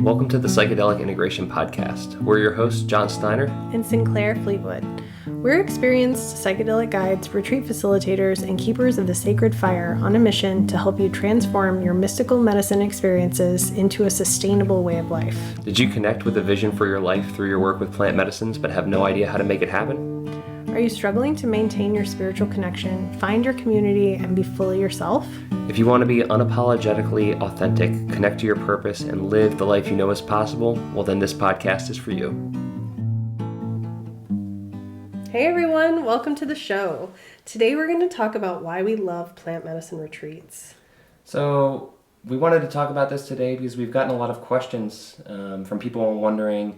Welcome to the Psychedelic Integration Podcast. We're your hosts, John Steiner and Sinclair Fleetwood. We're experienced psychedelic guides, retreat facilitators, and keepers of the sacred fire on a mission to help you transform your mystical medicine experiences into a sustainable way of life. Did you connect with a vision for your life through your work with plant medicines but have no idea how to make it happen? Are you struggling to maintain your spiritual connection, find your community, and be fully yourself? If you want to be unapologetically authentic, connect to your purpose, and live the life you know is possible, well then this podcast is for you. Hey everyone, welcome to the show. Today we're going to talk about why we love plant medicine retreats. So we wanted to talk about this today because we've gotten a lot of questions from people wondering,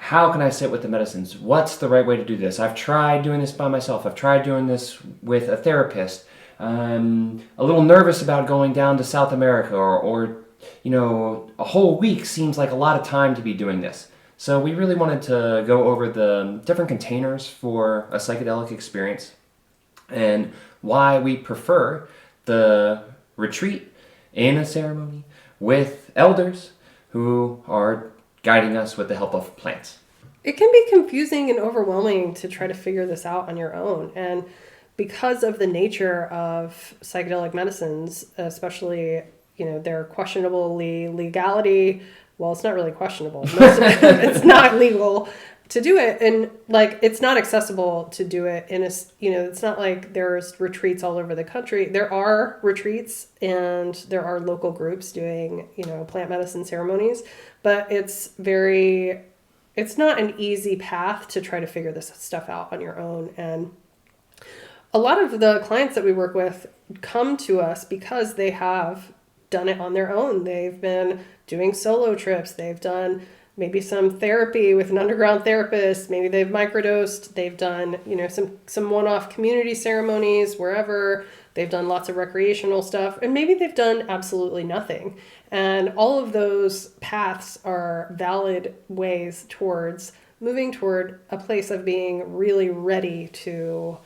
how can I sit with the medicines? What's the right way to do this? I've tried doing this by myself. I've tried doing this with a therapist. I'm a little nervous about going down to South America or a whole week seems like a lot of time to be doing this. So we really wanted to go over the different containers for a psychedelic experience and why we prefer the retreat in a ceremony with elders who are guiding us with the help of plants. It can be confusing and overwhelming to try to figure this out on your own. And because of the nature of psychedelic medicines, especially, their questionable legality, well, it's not really questionable. Most of it, it's not legal to do it. And it's not accessible to do it in it's not like there's retreats all over the country. There are retreats and there are local groups doing, plant medicine ceremonies, but it's not an easy path to try to figure this stuff out on your own. And a lot of the clients that we work with come to us because they have done it on their own. They've been doing solo trips. They've done maybe some therapy with an underground therapist. Maybe they've microdosed. They've done, some one-off community ceremonies wherever. They've done lots of recreational stuff. And maybe they've done absolutely nothing. And all of those paths are valid ways towards moving toward a place of being really ready to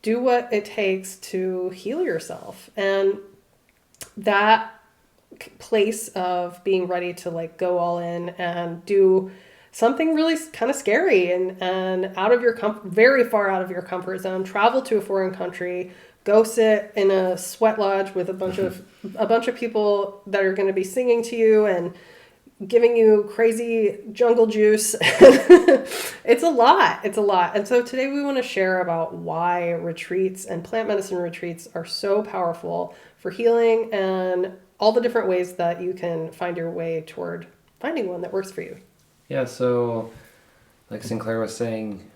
do what it takes to heal yourself. And that place of being ready to go all in and do something really kind of scary and out of your very far out of your comfort zone, travel to a foreign country, go sit in a sweat lodge with a bunch of people that are going to be singing to you and giving you crazy jungle juice. It's a lot. And so today we want to share about why retreats and plant medicine retreats are so powerful for healing and all the different ways that you can find your way toward finding one that works for you. Yeah, so like Sinclair was saying,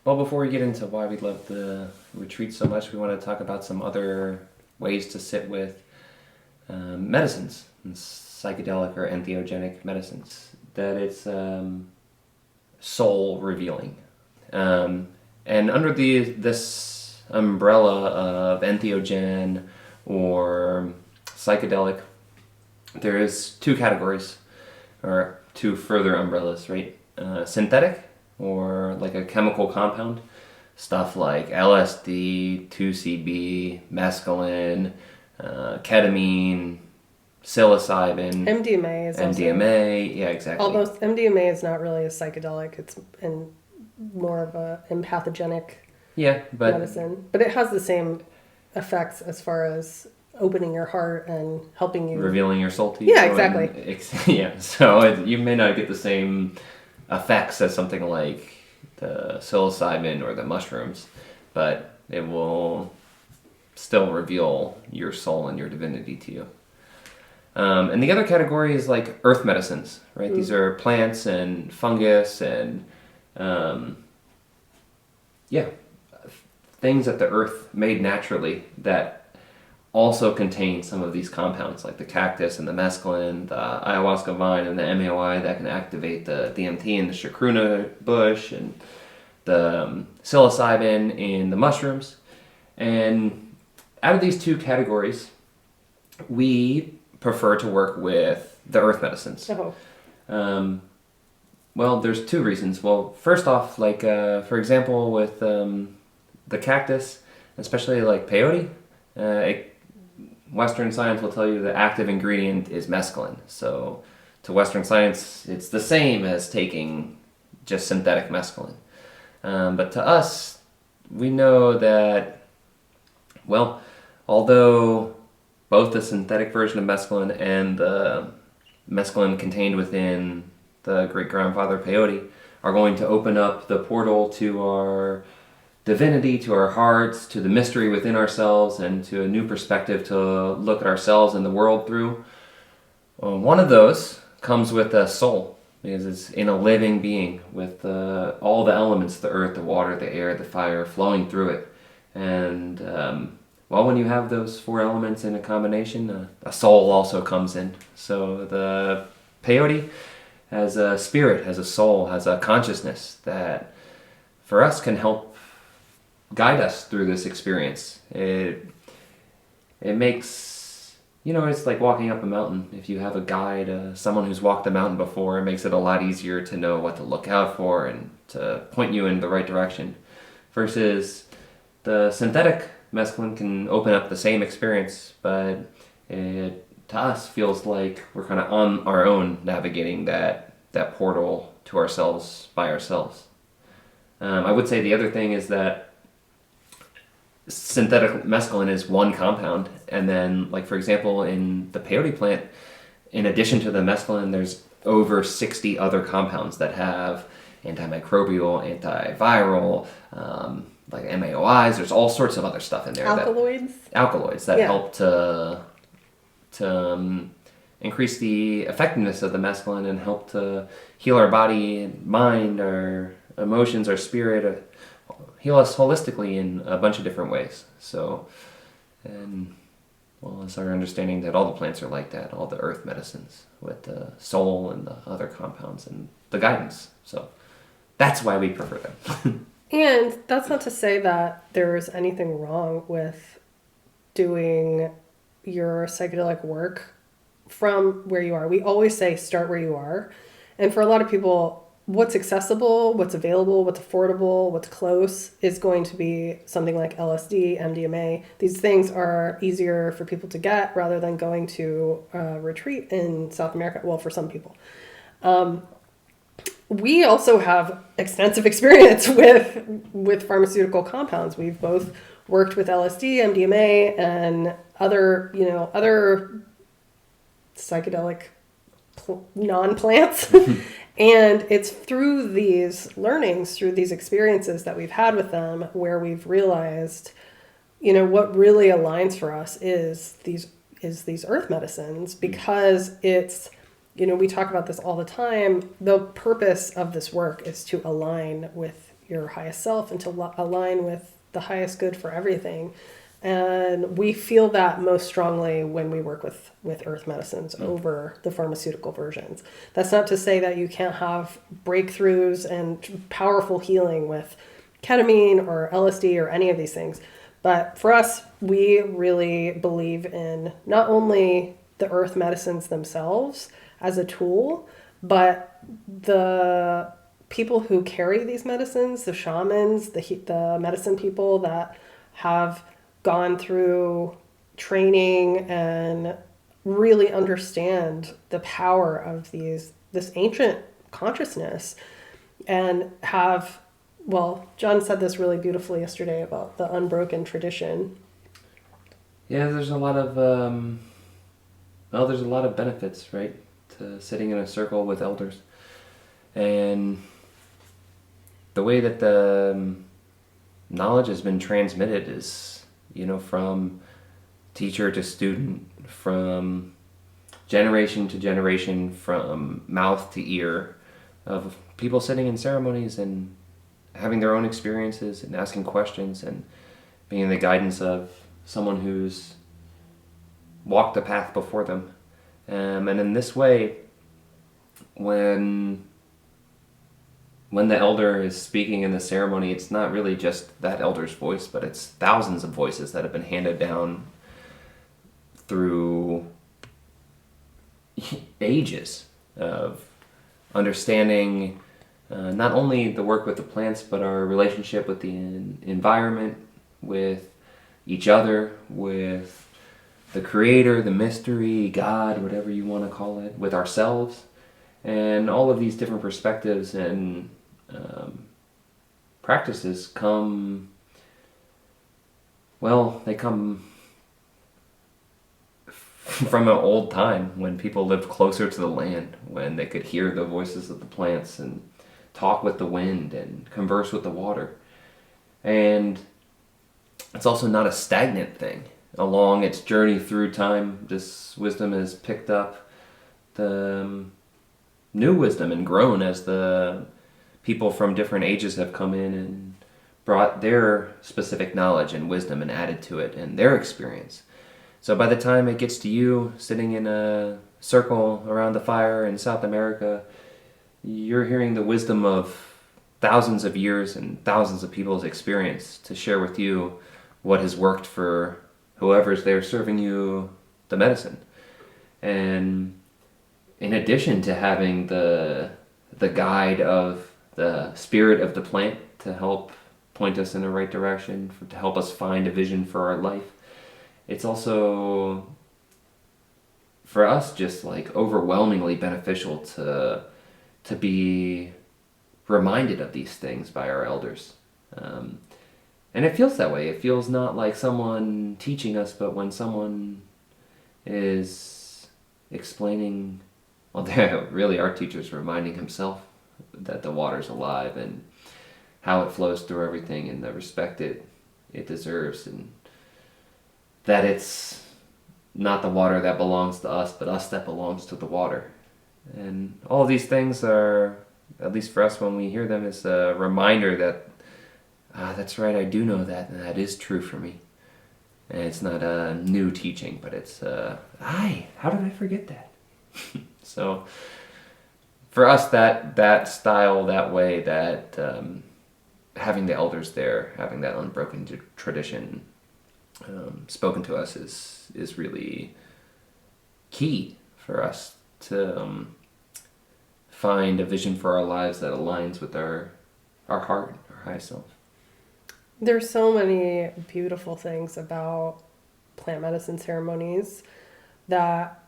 before we get into why we love the retreat so much, we want to talk about some other ways to sit with medicines, psychedelic or entheogenic medicines, that it's soul revealing. And under this umbrella of entheogen or psychedelic, there is two categories, or two further umbrellas, right? Synthetic, or like a chemical compound, stuff like LSD, 2CB, mescaline, ketamine, psilocybin, MDMA is MDMA, yeah, exactly. Although MDMA is not really a psychedelic, it's more of a empathogenic medicine, but it has the same effects as far as opening your heart and helping you revealing your soul to you. Yeah, exactly. So you may not get the same effects as something like the psilocybin or the mushrooms, but it will still reveal your soul and your divinity to you. And the other category is like earth medicines, right? Mm. These are plants and fungus and things that the earth made naturally that also contain some of these compounds, like the cactus and the mescaline, the ayahuasca vine and the MAOI that can activate the DMT and the chacruna bush, and the psilocybin in the mushrooms. And out of these two categories, we prefer to work with the earth medicines. Oh. Well, there's two reasons. Well, first off, for example, with the cactus, especially like peyote, Western science will tell you the active ingredient is mescaline. So to Western science, it's the same as taking just synthetic mescaline. But to us, we know that, well, although both the synthetic version of mescaline and the mescaline contained within the great-grandfather peyote are going to open up the portal to our divinity, to our hearts, to the mystery within ourselves, and to a new perspective to look at ourselves and the world through. One of those comes with a soul, because it's in a living being with all the elements, the earth, the water, the air, the fire, flowing through it. And, well, when you have those four elements in a combination, a soul also comes in. So the peyote has a spirit, has a soul, has a consciousness that, for us, can help guide us through this experience. It makes, it's like walking up a mountain. If you have a guide, someone who's walked the mountain before, it makes it a lot easier to know what to look out for and to point you in the right direction. Versus the synthetic mescaline can open up the same experience, but it, to us, feels like we're kind of on our own navigating that portal to ourselves by ourselves. I would say the other thing is that synthetic mescaline is one compound, and then, like, for example, in the peyote plant, in addition to the mescaline, there's over 60 other compounds that have antimicrobial, antiviral, like MAOIs. There's all sorts of other stuff in there. Alkaloids that help to increase the effectiveness of the mescaline and help to heal our body and mind, our emotions, our spirit, heal us holistically in a bunch of different ways. So, and well, it's our understanding that all the plants are like that, all the earth medicines with the soul and the other compounds and the guidance. So that's why we prefer them. And that's not to say that there's anything wrong with doing your psychedelic work from where you are. We always say start where you are. And for a lot of people, what's accessible, what's available, what's affordable, what's close is going to be something like LSD, MDMA. These things are easier for people to get rather than going to a retreat in South America. Well, for some people. We also have extensive experience with pharmaceutical compounds. We've both worked with LSD, MDMA, and other psychedelic non-plants. And it's through these learnings, through these experiences that we've had with them, where we've realized, what really aligns for us is these earth medicines, because it's, we talk about this all the time. The purpose of this work is to align with your highest self and to align with the highest good for everything. And we feel that most strongly when we work with earth medicines over the pharmaceutical versions. That's not to say that you can't have breakthroughs and powerful healing with ketamine or LSD or any of these things. But for us, we really believe in not only the earth medicines themselves as a tool, but the people who carry these medicines, the shamans, the medicine people that have gone through training and really understand the power of this ancient consciousness, and have, well, John said this really beautifully yesterday about the unbroken tradition. Yeah, there's a lot of benefits, right, to sitting in a circle with elders. And the way that the knowledge has been transmitted is, from teacher to student, from generation to generation, from mouth to ear, of people sitting in ceremonies and having their own experiences and asking questions and being in the guidance of someone who's walked the path before them. And in this way, when the elder is speaking in the ceremony, it's not really just that elder's voice, but it's thousands of voices that have been handed down through ages of understanding not only the work with the plants, but our relationship with the environment, with each other, with the creator, the mystery, God, whatever you want to call it, with ourselves. And all of these different perspectives and practices come, well, they come from an old time when people lived closer to the land, when they could hear the voices of the plants and talk with the wind and converse with the water. And it's also not a stagnant thing. Along its journey through time, this wisdom has picked up the new wisdom and grown as the people from different ages have come in and brought their specific knowledge and wisdom and added to it and their experience. So by the time it gets to you sitting in a circle around the fire in South America, you're hearing the wisdom of thousands of years and thousands of people's experience to share with you what has worked for whoever's there serving you the medicine. And in addition to having the guide of the spirit of the plant to help point us in the right direction, to help us find a vision for our life, it's also, for us, just like overwhelmingly beneficial to be reminded of these things by our elders. And it feels that way. It feels not like someone teaching us, but when someone is explaining, well, really our teacher's reminding himself that the water's alive and how it flows through everything and the respect it deserves, and that it's not the water that belongs to us, but us that belongs to the water. And all of these things are, at least for us when we hear them, is a reminder that, that's right, I do know that, and that is true for me. And it's not a new teaching, but it's, how did I forget that? So, for us, that style, that way, that having the elders there, having that unbroken tradition spoken to us is really key for us to find a vision for our lives that aligns with our heart, our high self. There's so many beautiful things about plant medicine ceremonies that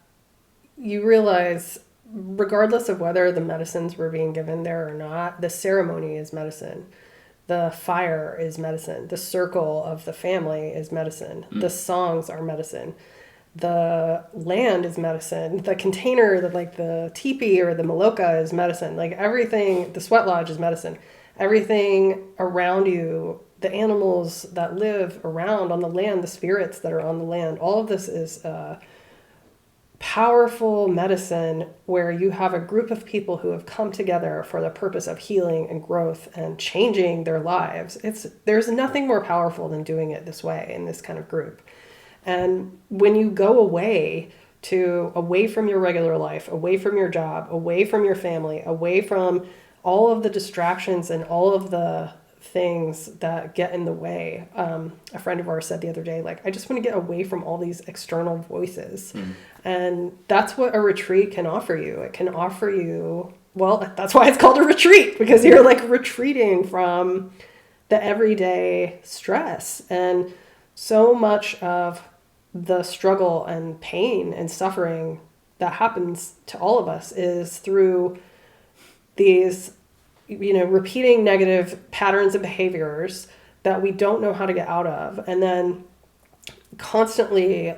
you realize, regardless of whether the medicines were being given there or not, the ceremony is medicine. The fire is medicine. The circle of the family is medicine. The songs are medicine. The land is medicine. The container, the teepee or the maloka is medicine. Like everything, the sweat lodge is medicine. Everything around you, the animals that live around on the land, the spirits that are on the land, all of this is powerful medicine where you have a group of people who have come together for the purpose of healing and growth and changing their lives. There's nothing more powerful than doing it this way in this kind of group. And when you go away from your regular life, away from your job, away from your family, away from all of the distractions and all of the things that get in the way. A friend of ours said the other day, I just want to get away from all these external voices. And that's what a retreat can offer you. It can offer you, well, that's why it's called a retreat, because you're retreating from the everyday stress. And so much of the struggle and pain and suffering that happens to all of us is through these repeating negative patterns and behaviors that we don't know how to get out of, and then constantly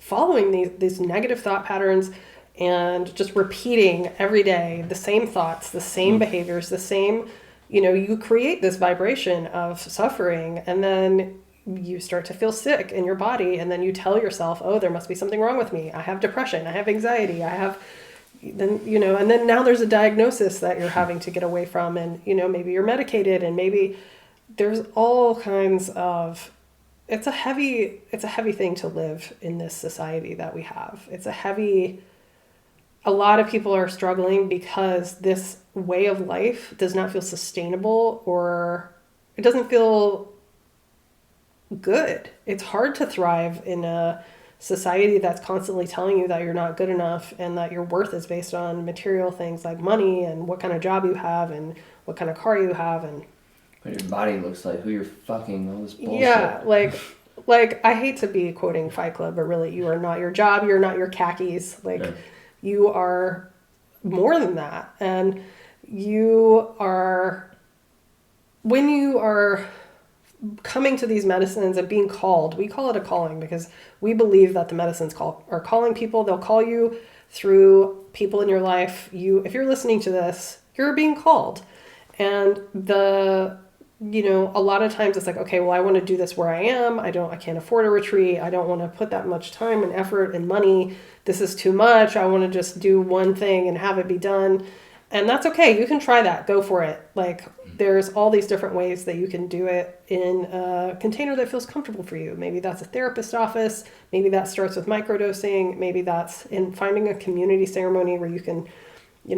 following these negative thought patterns and just repeating every day the same thoughts, the same behaviors, the same, you create this vibration of suffering, and then you start to feel sick in your body, and then you tell yourself, oh, there must be something wrong with me. I have depression, I have anxiety, and then now there's a diagnosis that you're having to get away from, and maybe you're medicated, and maybe there's all kinds of, it's a heavy thing to live in this society that we have. A lot of people are struggling because this way of life does not feel sustainable, or it doesn't feel good. It's hard to thrive in a society that's constantly telling you that you're not good enough and that your worth is based on material things like money and what kind of job you have and what kind of car you have and what your body looks like, who you're fucking, all this bullshit. Yeah, like, I hate to be quoting Fight Club, but really, you are not your job. You're not your khakis. Like, you are more than that. And you are, when you are coming to these medicines and being called, we call it a calling because we believe that the medicines are calling people. They'll call you through people in your life. If you're listening to this, you're being called. And a lot of times it's like, okay, well, I want to do this where I am. I can't afford a retreat. I don't want to put that much time and effort and money. This is too much. I want to just do one thing and have it be done. And that's okay. You can try that. Go for it. Like, there's all these different ways that you can do it in a container that feels comfortable for you. Maybe that's a therapist office. Maybe that starts with microdosing. Maybe that's in finding a community ceremony where you can,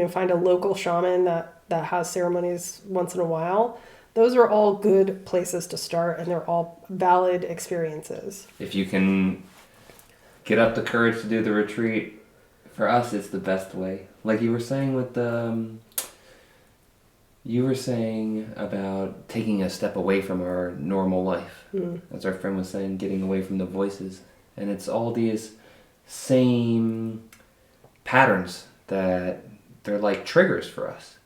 find a local shaman that has ceremonies once in a while. Those are all good places to start, and they're all valid experiences. If you can get up the courage to do the retreat, for us, it's the best way. Like you were saying you were saying about taking a step away from our normal life. As our friend was saying, getting away from the voices. And it's all these same patterns that they're like triggers for us.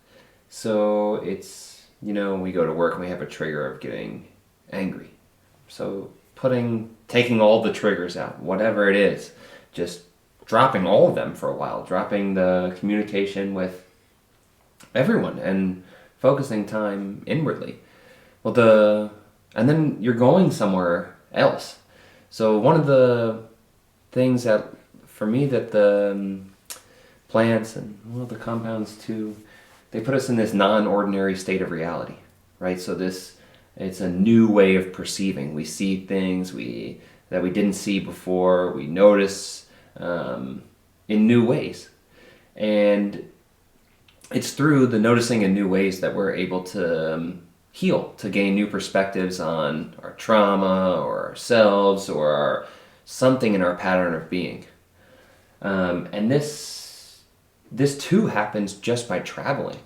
So it's, we go to work and we have a trigger of getting angry. So taking all the triggers out, whatever it is, just dropping all of them for a while, dropping the communication with everyone and focusing time inwardly. And then you're going somewhere else. So one of the things that, for me, that the plants and the compounds too, they put us in this non-ordinary state of reality, right? So it's a new way of perceiving. We see things that we didn't see before. We notice in new ways. And it's through the noticing in new ways that we're able to heal, to gain new perspectives on our trauma or ourselves or something in our pattern of being. And this too happens just by traveling.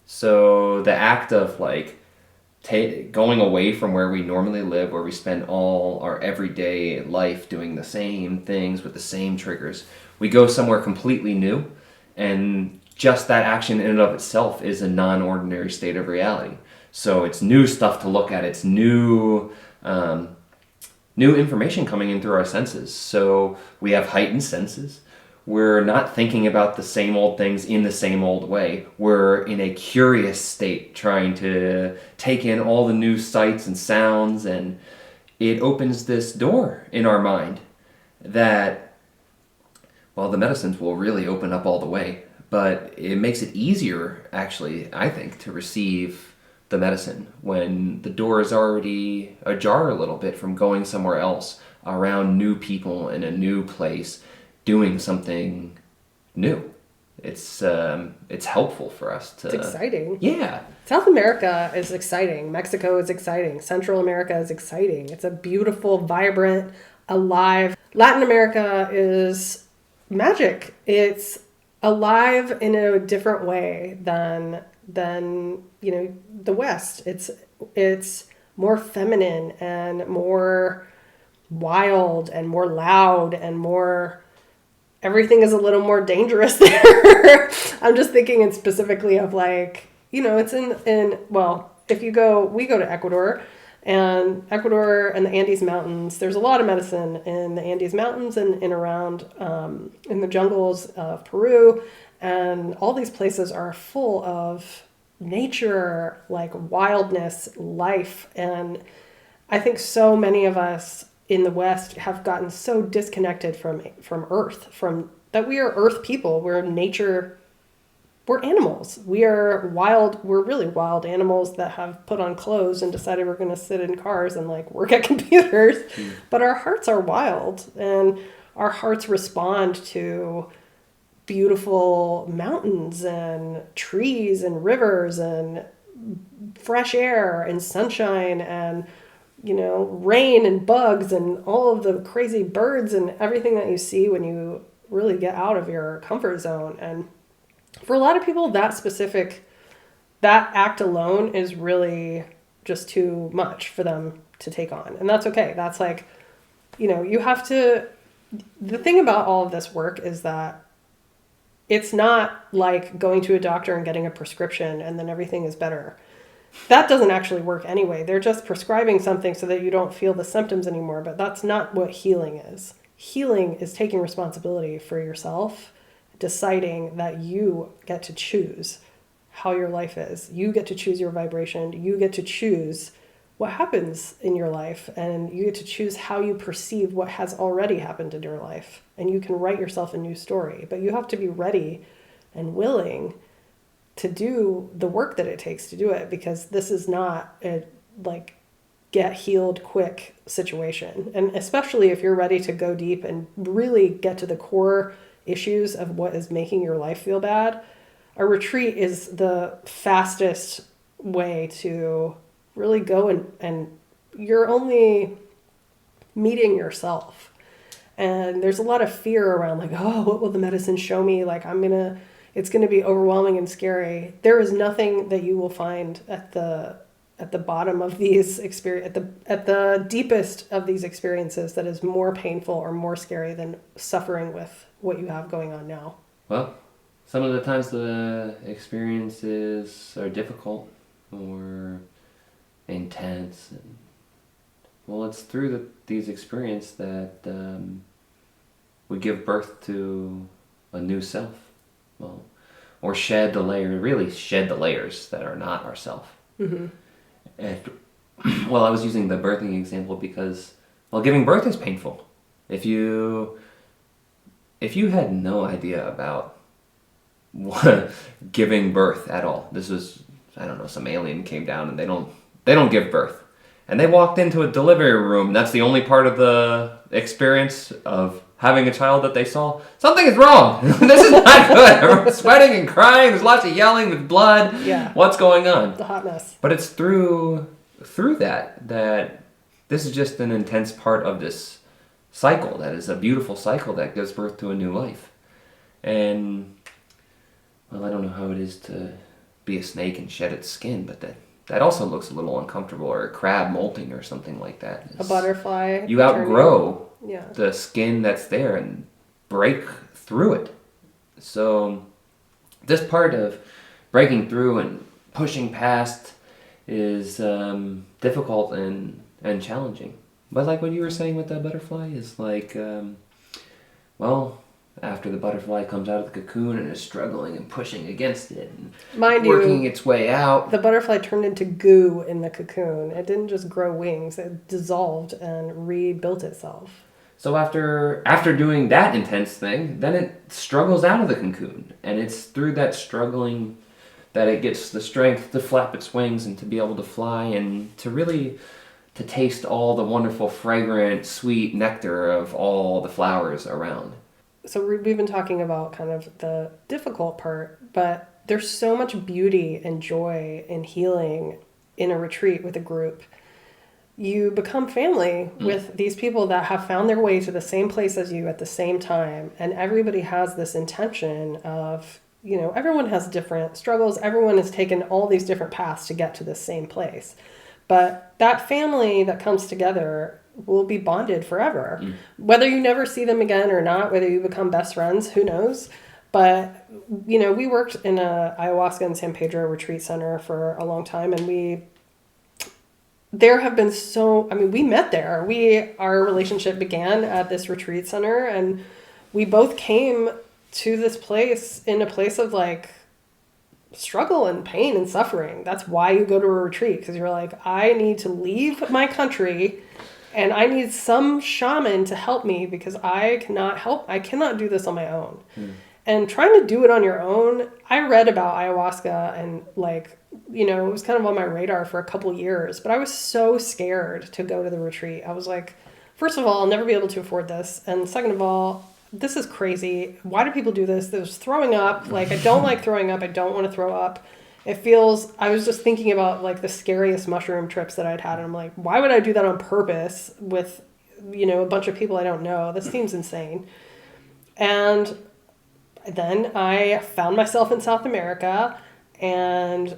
So the act of going away from where we normally live, where we spend all our everyday life doing the same things with the same triggers, we go somewhere completely new, and just that action in and of itself is a non-ordinary state of reality. So it's new stuff to look at. It's new information coming in through our senses. So we have heightened senses. We're not thinking about the same old things in the same old way. We're in a curious state, trying to take in all the new sights and sounds, and it opens this door in our mind that, the medicines will really open up all the way, but it makes it easier, actually, I think, to receive the medicine when the door is already ajar a little bit from going somewhere else, around new people in a new place, doing something new. It's helpful for us to... It's exciting. Yeah. South America is exciting. Mexico is exciting. Central America is exciting. It's a beautiful, vibrant, alive... Latin America is magic. It's alive in a different way than the West. It's more feminine and more wild and more loud and more... Everything is a little more dangerous there. I'm just thinking specifically of it's we go to Ecuador and the Andes Mountains. There's a lot of medicine in the Andes Mountains and in around in the jungles of Peru. And all these places are full of nature, wildness, life. And I think so many of us in the West have gotten so disconnected from Earth, from that we are Earth people. We're nature. We're animals. We are wild. We're really wild animals that have put on clothes and decided we're going to sit in cars and work at computers. But our hearts are wild, and our hearts respond to beautiful mountains and trees and rivers and fresh air and sunshine and rain and bugs and all of the crazy birds and everything that you see when you really get out of your comfort zone. And for a lot of people, that act alone is really just too much for them to take on. And that's okay. That's you have to, the thing about all of this work is that it's not like going to a doctor and getting a prescription and then everything is better. That doesn't actually work anyway. They're just prescribing something so that you don't feel the symptoms anymore, but that's not what healing is. Healing is taking responsibility for yourself, deciding that you get to choose how your life is. You get to choose your vibration. You get to choose what happens in your life, and you get to choose how you perceive what has already happened in your life. And you can write yourself a new story, but you have to be ready and willing to do the work that it takes to do it, because this is not a like get healed quick situation. And especially if you're ready to go deep and really get to the core issues of what is making your life feel bad, a retreat is the fastest way to really go and you're only meeting yourself. And there's a lot of fear around like, oh, what will the medicine show me? Like it's going to be overwhelming and scary. There is nothing that you will find at the bottom of these at the deepest of these experiences that is more painful or more scary than suffering with what you have going on now. Well, some of the times the experiences are difficult or intense. And, well, it's through these experiences that we give birth to a new self. Well, or shed the layers that are not ourself. Mm-hmm. And, well, I was using the birthing example because, well, giving birth is painful. If you had no idea about giving birth at all, this was, I don't know, some alien came down and they don't give birth. And they walked into a delivery room. That's the only part of the experience of having a child that they saw. Something is wrong. This is not good. Everyone's sweating and crying. There's lots of yelling with blood. Yeah. What's going on? The hot mess. But it's through that this is just an intense part of this cycle. That is a beautiful cycle that gives birth to a new life. And, well, I don't know how it is to be a snake and shed its skin, but that also looks a little uncomfortable, or a crab molting or something like that. A butterfly. You outgrow Yeah. the skin that's there and break through it. So this part of breaking through and pushing past is difficult and challenging. But like what you were saying with the butterfly is like, well, after the butterfly comes out of the cocoon and is struggling and pushing against it and working its way out. The butterfly turned into goo in the cocoon. It didn't just grow wings. It dissolved and rebuilt itself. So after doing that intense thing, then it struggles out of the cocoon. And it's through that struggling that it gets the strength to flap its wings and to be able to fly and to taste all the wonderful, fragrant, sweet nectar of all the flowers around. So we've been talking about kind of the difficult part, but there's so much beauty and joy and healing in a retreat with a group. You become family with these people that have found their way to the same place as you at the same time. And everybody has this intention of, everyone has different struggles. Everyone has taken all these different paths to get to the same place. But that family that comes together will be bonded forever. Whether you never see them again or not, whether you become best friends, who knows? But, we worked in a ayahuasca and San Pedro retreat center for a long time, and we met there. Our relationship began at this retreat center, and we both came to this place in a place of like struggle and pain and suffering. That's why you go to a retreat, because you're like, I need to leave my country and I need some shaman to help me because I cannot do this on my own. And trying to do it on your own, I read about ayahuasca and it was kind of on my radar for a couple years, but I was so scared to go to the retreat. I was like, first of all, I'll never be able to afford this. And second of all, this is crazy. Why do people do this? There's throwing up. I don't like throwing up. I don't want to throw up. I was just thinking about the scariest mushroom trips that I'd had. And I'm like, why would I do that on purpose with, a bunch of people I don't know? This seems insane. And then I found myself in South America and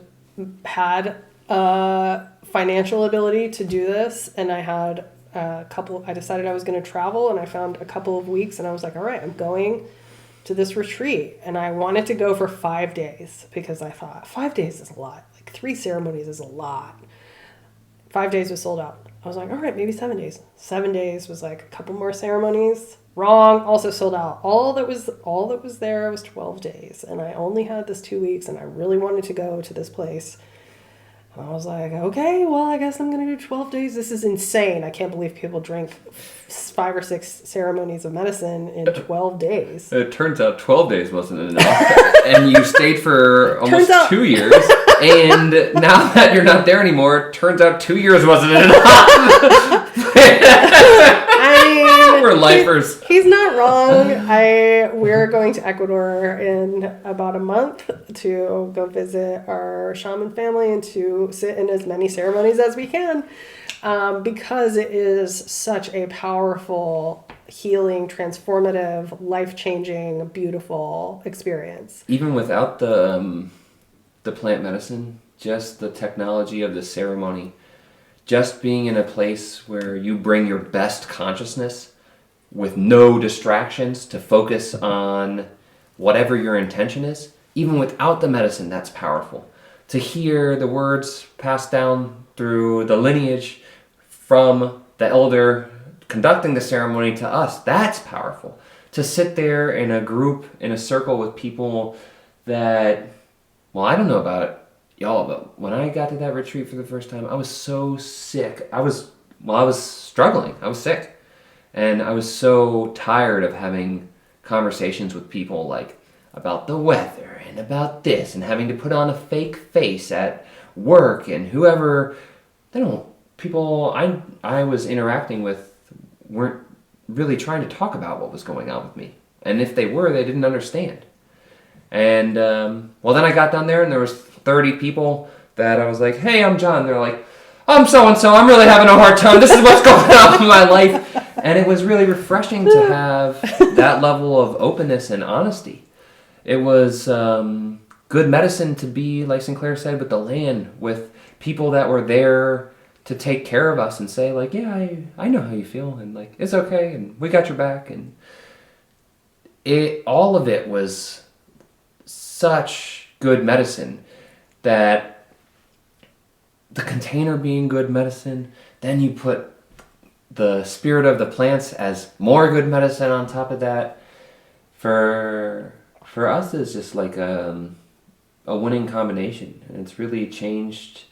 had a financial ability to do this. And I had I decided I was going to travel, and I found a couple of weeks, and I was like, all right, I'm going to this retreat. And I wanted to go for 5 days because I thought 5 days is a lot. Like 3 ceremonies is a lot. 5 days was sold out. I was like, all right, maybe 7 days. 7 days was like a couple more ceremonies. Wrong, also sold out. All that was there was 12 days. And I only had this 2 weeks, and I really wanted to go to this place. And I was like, okay, well, I guess I'm going to do 12 days. This is insane. I can't believe people drink 5 or 6 ceremonies of medicine in 12 days. It turns out 12 days wasn't enough. And you stayed for almost 2 years. And now that you're not there anymore, it turns out 2 years wasn't enough. I mean, we're lifers. He's not wrong. We're going to Ecuador in about a month to go visit our shaman family and to sit in as many ceremonies as we can, because it is such a powerful, healing, transformative, life-changing, beautiful experience. Even without the plant medicine, just the technology of the ceremony, just being in a place where you bring your best consciousness with no distractions to focus on whatever your intention is, even without the medicine, that's powerful. To hear the words passed down through the lineage from the elder conducting the ceremony to us, that's powerful. To sit there in a group, in a circle with people that, well, I don't know about y'all, but when I got to that retreat for the first time, I was so sick. I was struggling. I was sick. And I was so tired of having conversations with people like about the weather and about this and having to put on a fake face at work, and whoever, people I was interacting with weren't really trying to talk about what was going on with me. And if they were, they didn't understand. And, well, then I got down there and there was 30 people that I was like, hey, I'm John. They're like, I'm so-and-so. I'm really having a hard time. This is what's going on in my life. And it was really refreshing to have that level of openness and honesty. It was good medicine to be, like Sinclair said, with the land, with people that were there to take care of us and say, like, yeah, I know how you feel, and like, it's okay, and we got your back. And all of it was such good medicine that the container being good medicine, then you put the spirit of the plants as more good medicine on top of that. For us, it's just like a winning combination, and it's really changed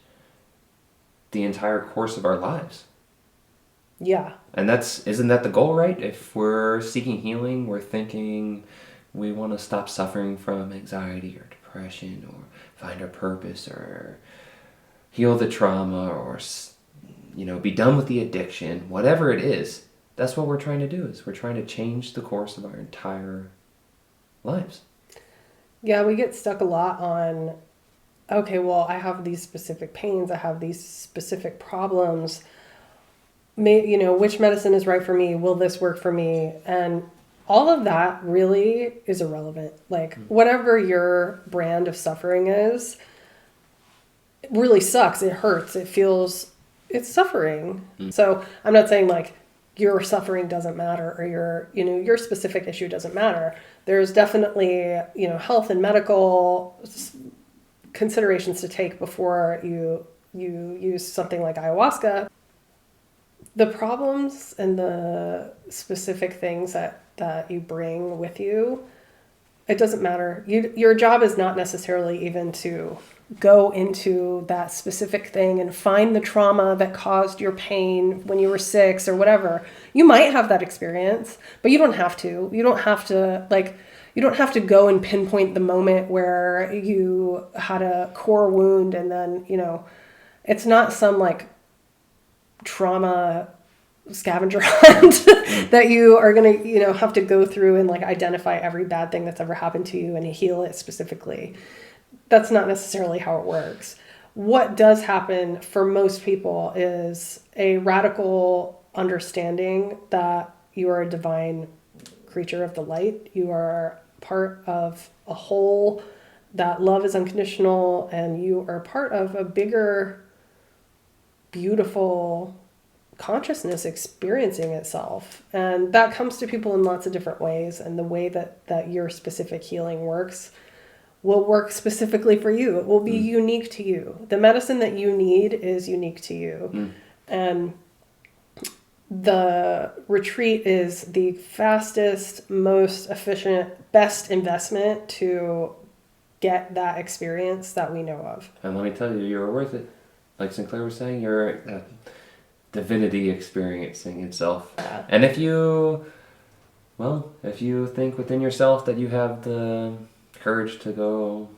the entire course of our lives. Yeah. And isn't that the goal, right? If we're seeking healing, we're thinking we want to stop suffering from anxiety or depression, or find our purpose, or heal the trauma, or be done with the addiction, whatever it is. That's what we're trying to do, is we're trying to change the course of our entire lives. Yeah, we get stuck a lot on, okay, well, I have these specific pains, I have these specific problems. Which medicine is right for me? Will this work for me? And all of that really is irrelevant. Like, whatever your brand of suffering is, it really sucks. It hurts. It feels, it's suffering. So I'm not saying like your suffering doesn't matter, or your specific issue doesn't matter. There's definitely, health and medical considerations to take before you use something like ayahuasca. The problems and the specific things that you bring with you, it doesn't matter. Your job is not necessarily even to go into that specific thing and find the trauma that caused your pain when you were 6 or whatever. You might have that experience, but you don't have to. You don't have to go and pinpoint the moment where you had a core wound, and then, it's not some like trauma scavenger hunt that you are going to, have to go through and like identify every bad thing that's ever happened to you and heal it specifically. That's not necessarily how it works. What does happen for most people is a radical understanding that you are a divine creature of the light. You are part of a whole, that love is unconditional, and you are part of a bigger, beautiful consciousness experiencing itself. And that comes to people in lots of different ways. And the way that your specific healing works will work specifically for you. It will be unique to you. The medicine that you need is unique to you. And the retreat is the fastest, most efficient, best investment to get that experience that we know of. And let me tell you, you're worth it. Like Sinclair was saying, you're divinity experiencing itself. Yeah. And if you think within yourself that you have the courage to go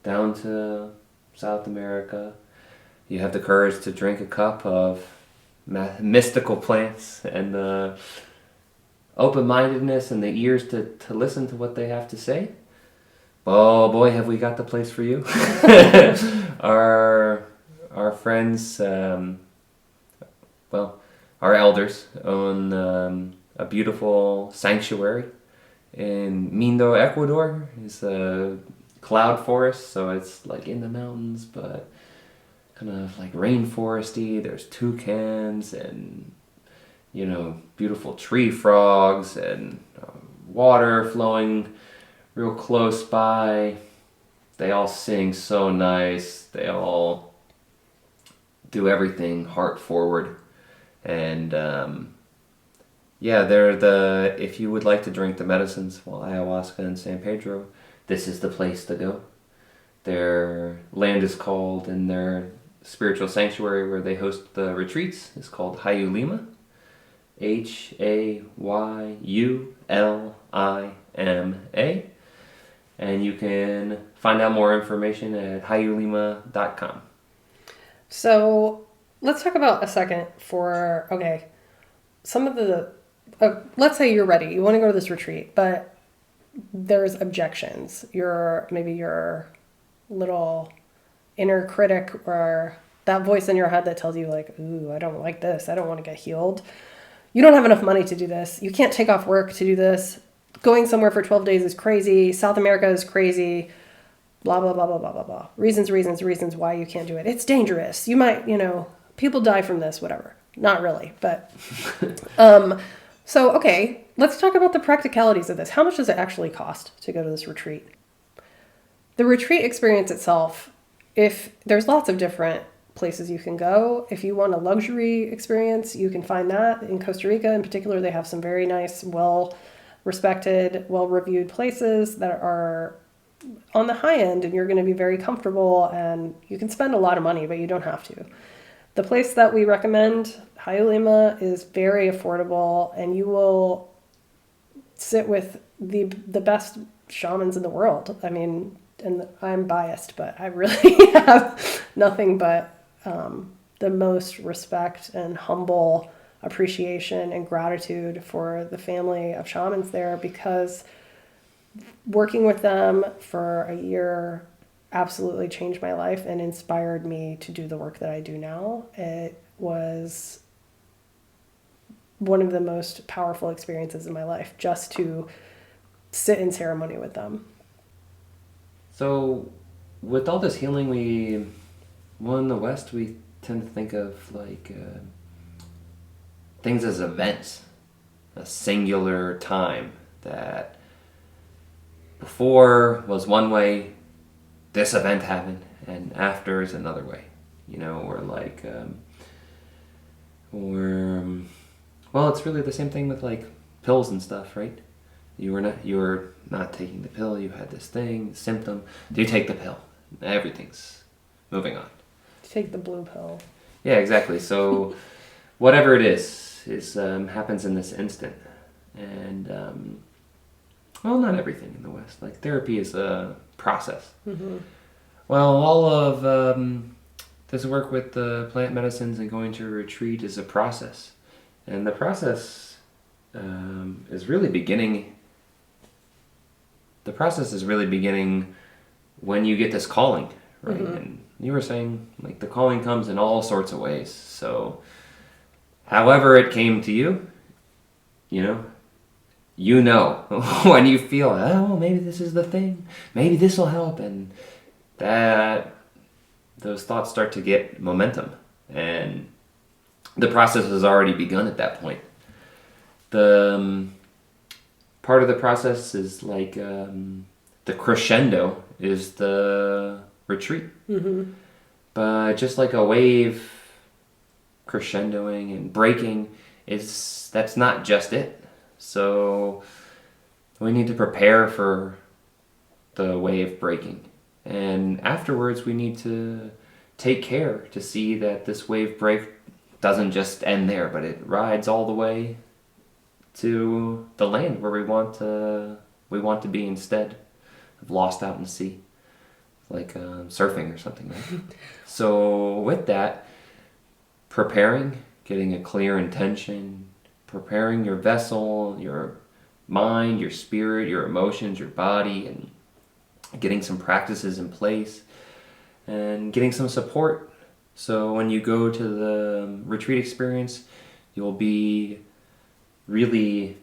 down to South America, you have the courage to drink a cup of mystical plants, and the open-mindedness and the ears to listen to what they have to say, oh boy, have we got the place for you. Our friends, our elders own a beautiful sanctuary in Mindo, Ecuador. It's a cloud forest, so it's like in the mountains, but kind of like rainforesty. There's toucans and, beautiful tree frogs and water flowing real close by. They all sing so nice. They all do everything heart forward. And they're if you would like to drink the medicines, ayahuasca in San Pedro, this is the place to go. Their land is called, and their spiritual sanctuary where they host the retreats is called Hayulima. Hayulima. And you can find out more information at hayulima.com. So let's talk about a second for, some of the, let's say you're ready, you want to go to this retreat, but there's objections. Maybe your little inner critic, or that voice in your head that tells you like, ooh, I don't like this. I don't want to get healed. You don't have enough money to do this. You can't take off work to do this. Going somewhere for 12 days is crazy. South America is crazy. Blah, blah, blah, blah, blah, blah, blah. Reasons why you can't do it. It's dangerous. You might, people die from this, whatever. Not really, but... So, let's talk about the practicalities of this. How much does it actually cost to go to this retreat? The retreat experience itself, if there's lots of different places you can go. If you want a luxury experience, you can find that. In Costa Rica in particular, they have some very nice, well-respected, well-reviewed places that are on the high end, and you're going to be very comfortable, and you can spend a lot of money, but you don't have to. The place that we recommend, Hayulima, is very affordable, and you will sit with the best shamans in the world. I mean, and I'm biased, but I really have nothing but the most respect and humble appreciation and gratitude for the family of shamans there, because working with them for a year absolutely changed my life and inspired me to do the work that I do now. It was one of the most powerful experiences in my life, just to sit in ceremony with them. So with all this healing, in the West, we tend to think of like things as events, a singular time that before was one way, this event happened, and after is another way, or like, it's really the same thing with like pills and stuff, right? You were not taking the pill, you had this thing, symptom. Do you take the pill? Everything's moving on. Take the blue pill. Yeah, exactly. So whatever it is happens in this instant. And, not everything in the West. Like therapy is a process. Mm-hmm. Well, all of this work with the plant medicines and going to a retreat is a process. And the process is really beginning. The process is really beginning when you get this calling, right? Mm-hmm. And you were saying, like, the calling comes in all sorts of ways. So, however it came to you, when you feel, maybe this is the thing, maybe this will help, and those thoughts start to get momentum. And the process has already begun at that point. The part of the process is like the crescendo is the retreat. Mm-hmm. But just like a wave crescendoing and breaking, that's not just it. So we need to prepare for the wave breaking. And afterwards we need to take care to see that this wave break doesn't just end there, but it rides all the way to the land where we want to be instead of lost out in the sea, like surfing or something, right? So with that, preparing, getting a clear intention, preparing your vessel, your mind, your spirit, your emotions, your body, and getting some practices in place and getting some support. So when you go to the retreat experience, you'll be really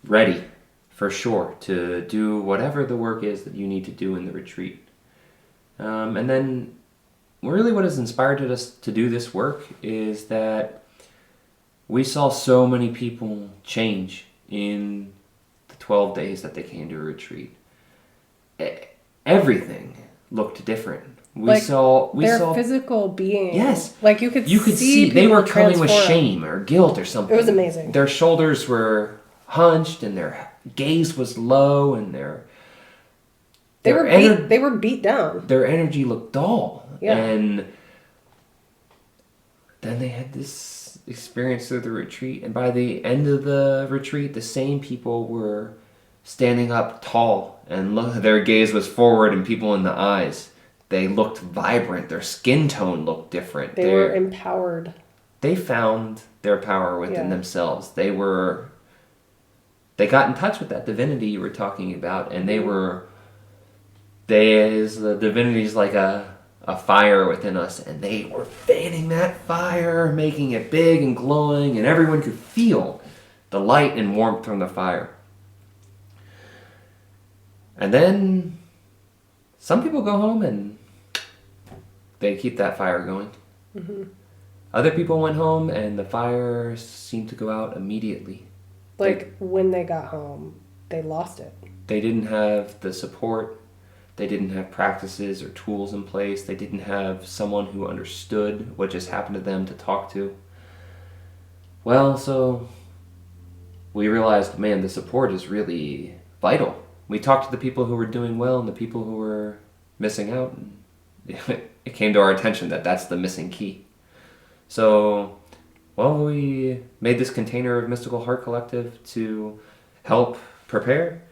ready for sure to do whatever the work is that you need to do in the retreat. And then really what has inspired us to do this work is that we saw so many people change in the 12 days that they came to a retreat. Everything looked different. We saw their physical being. Yes. Like you could see they were coming transform. with shame or guilt or something. It was amazing. Their shoulders were hunched and their gaze was low and they were beat down. Their energy looked dull. Yeah. And then they had this experience through the retreat, and by the end of the retreat, the same people were standing up tall, and their gaze was forward and people in the eyes. They looked vibrant. Their skin tone looked different. They were empowered. They found their power within themselves. They got in touch with that divinity you were talking about, and the divinity is like a fire within us, and they were fanning that fire, making it big and glowing, and everyone could feel the light and warmth from the fire. And then some people go home and they keep that fire going. Mm-hmm. Other people went home and the fire seemed to go out immediately. When they got home, they lost it. They didn't have the support. They didn't have practices or tools in place. They didn't have someone who understood what just happened to them to talk to. Well, so we realized, man, the support is really vital. We talked to the people who were doing well and the people who were missing out. And it came to our attention that that's the missing key. So, we made this container of Mystical Heart Collective to help prepare,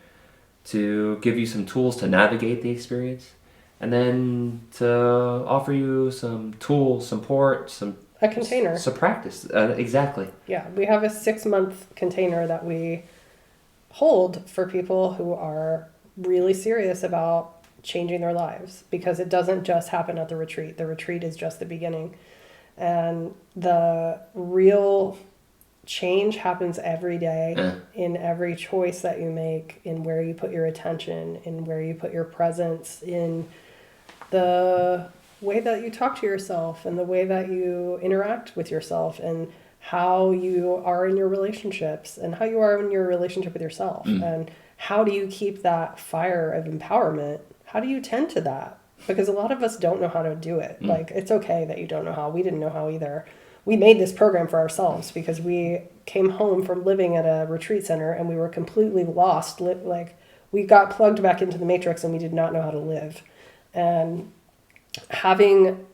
to give you some tools to navigate the experience, and then to offer you some tools, support, a container. Some practice. Exactly. Yeah, we have a 6-month container that we hold for people who are really serious about changing their lives, because it doesn't just happen at the retreat. The retreat is just the beginning. And the real change happens every day in every choice that you make, in where you put your attention, in where you put your presence, in the way that you talk to yourself and the way that you interact with yourself, and how you are in your relationships and how you are in your relationship with yourself. And how do you keep that fire of empowerment? How do you tend to that? Because a lot of us don't know how to do it. Like, it's okay that you don't know how. We didn't know how either. We made this program for ourselves because we came home from living at a retreat center and we were completely lost. Like, we got plugged back into the matrix and we did not know how to live. And having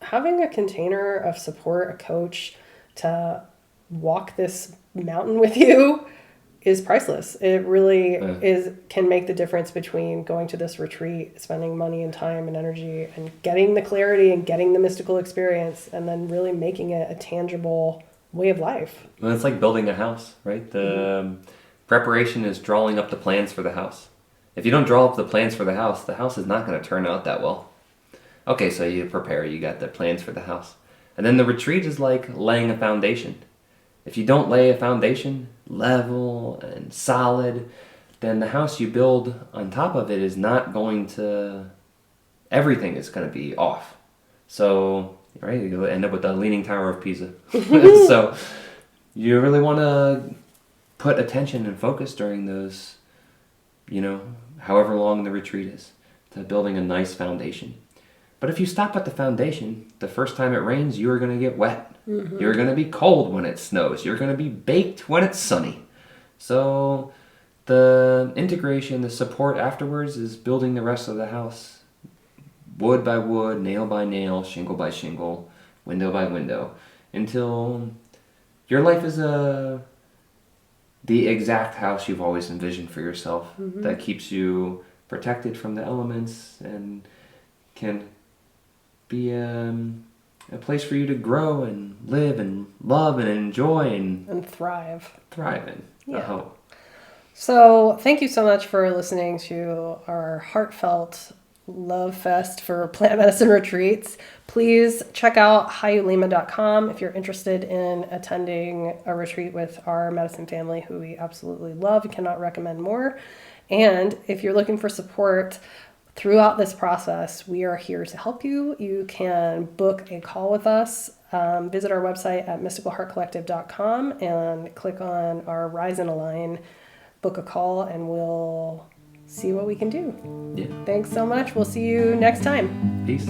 a container of support, a coach to walk this mountain with you is priceless. It really can make the difference between going to this retreat, spending money and time and energy, and getting the clarity and getting the mystical experience, and then really making it a tangible way of life. Well, it's like building a house, right? The preparation is drawing up the plans for the house. If you don't draw up the plans for the house is not going to turn out that well. Okay, so you prepare, you got the plans for the house. And then the retreat is like laying a foundation. If you don't lay a foundation level and solid, then the house you build on top of it is not going to, everything is going to be off. So right? You'll end up with the Leaning Tower of Pisa. So you really want to put attention and focus during those, however long the retreat is, to building a nice foundation. But if you stop at the foundation, the first time it rains, you are going to get wet. Mm-hmm. You're going to be cold when it snows. You're going to be baked when it's sunny. So the integration, the support afterwards is building the rest of the house. Wood by wood, nail by nail, shingle by shingle, window by window, until your life is the exact house you've always envisioned for yourself, mm-hmm. that keeps you protected from the elements and can be a place for you to grow and live and love and enjoy and thrive. Thrive in. Yeah. I hope. So thank you so much for listening to our heartfelt love fest for plant medicine retreats. Please check out hayulima.com if you're interested in attending a retreat with our medicine family, who we absolutely love and cannot recommend more. And if you're looking for support throughout this process, we are here to help you. You can book a call with us. Visit our website at mysticalheartcollective.com and click on our Rise and Align, book a call, and we'll see what we can do. Yeah. Thanks so much. We'll see you next time. Peace.